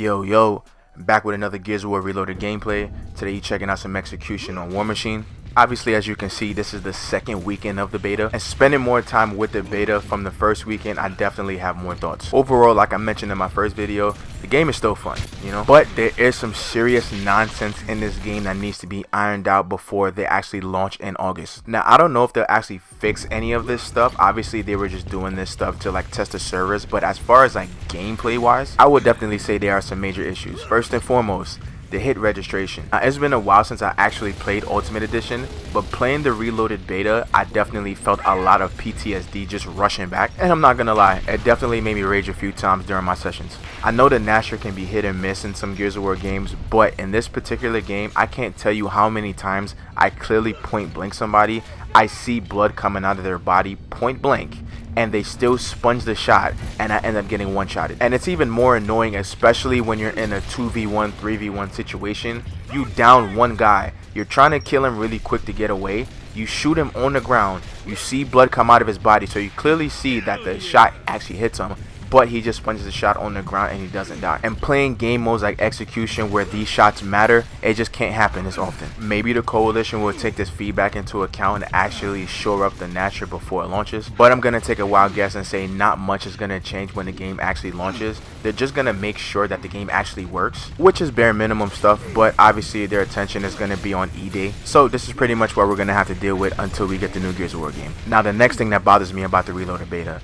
Yo, back with another Gears of War Reloaded gameplay. Today you're checking out some execution on War Machine. Obviously, as you can see, this is the second weekend of the beta, and spending more time with the beta from the first weekend, I definitely have more thoughts. Overall, like I mentioned in my first video, the game is still fun, but there is some serious nonsense in this game that needs to be ironed out before they actually launch in August. Now, I don't know if they'll actually fix any of this stuff. Obviously, they were just doing this stuff to test the servers, but as far as gameplay wise, I would definitely say there are some major issues. First and foremost, the hit registration. Now, it's been a while since I actually played Ultimate Edition, but playing the Reloaded beta, I definitely felt a lot of PTSD just rushing back, and I'm not gonna lie, it definitely made me rage a few times during my sessions. I know the Gnasher can be hit and miss in some Gears of War games, but in this particular game, I can't tell you how many times I clearly point blank somebody, I see blood coming out of their body point blank, and they still sponge the shot, and I end up getting one-shotted. And it's even more annoying, especially when you're in a 2v1, 3v1 situation. You down one guy, you're trying to kill him really quick to get away, you shoot him on the ground, you see blood come out of his body, so you clearly see that the shot actually hits him, but he just sponges the shot on the ground and he doesn't die. And playing game modes like Execution where these shots matter, it just can't happen as often. Maybe the Coalition will take this feedback into account and actually shore up the Gnasher before it launches, but I'm gonna take a wild guess and say not much is gonna change when the game actually launches. They're just gonna make sure that the game actually works, which is bare minimum stuff, but obviously their attention is gonna be on E-Day. So this is pretty much what we're gonna have to deal with until we get the new Gears of War game. Now, the next thing that bothers me about the Reloaded beta,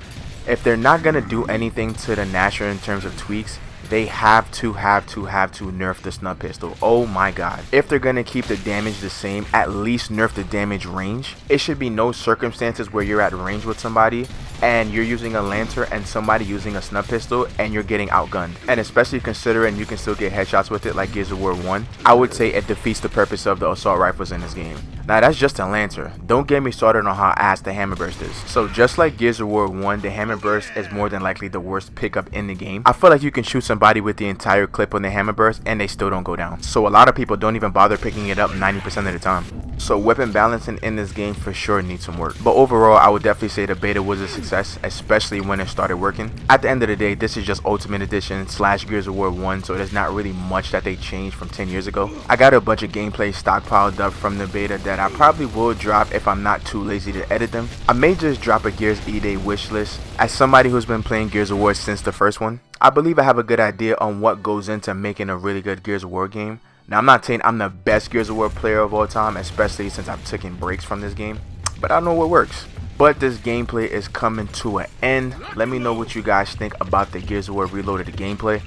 if they're not going to do anything to the Gnasher in terms of tweaks, they have to nerf the snub pistol. Oh my god. If they're going to keep the damage the same, at least nerf the damage range. It should be no circumstances where you're at range with somebody and you're using a Lancer and somebody using a snub pistol and you're getting outgunned. And especially considering you can still get headshots with it like Gears of War 1, I would say it defeats the purpose of the assault rifles in this game. Now, that's just a Lancer. Don't get me started on how ass the Hammerburst is. So just like Gears of War 1, the Hammerburst is more than likely the worst pickup in the game. I feel like you can shoot somebody with the entire clip on the Hammerburst and they still don't go down. So a lot of people don't even bother picking it up 90% of the time. So weapon balancing in this game for sure needs some work. But overall, I would definitely say the beta was a success, especially when it started working. At the end of the day, this is just Ultimate Edition / Gears of War 1, so there's not really much that they changed from 10 years ago. I got a bunch of gameplay stockpiled up from the beta that I probably will drop if I'm not too lazy to edit them. I may just drop a Gears E-Day wish list. As somebody who's been playing Gears of War since the first one, I believe I have a good idea on what goes into making a really good Gears of War game. Now, I'm not saying I'm the best Gears of War player of all time, especially since I've taken breaks from this game, but I know what works. But this gameplay is coming to an end. Let me know what you guys think about the Gears of War Reloaded gameplay.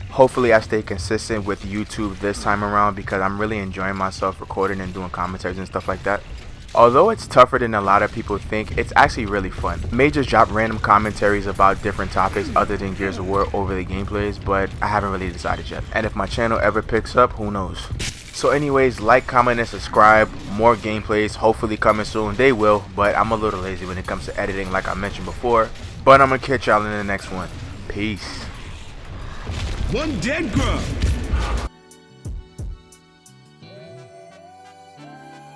Hopefully I stay consistent with YouTube this time around because I'm really enjoying myself recording and doing commentaries and stuff like that. Although it's tougher than a lot of people think, it's actually really fun. May just drop random commentaries about different topics other than Gears of War over the gameplays, but I haven't really decided yet. And if my channel ever picks up, who knows. So anyways, like, comment, and subscribe. More gameplays hopefully coming soon. They will, but I'm a little lazy when it comes to editing like I mentioned before. But I'm gonna catch y'all in the next one. Peace. One dead grub.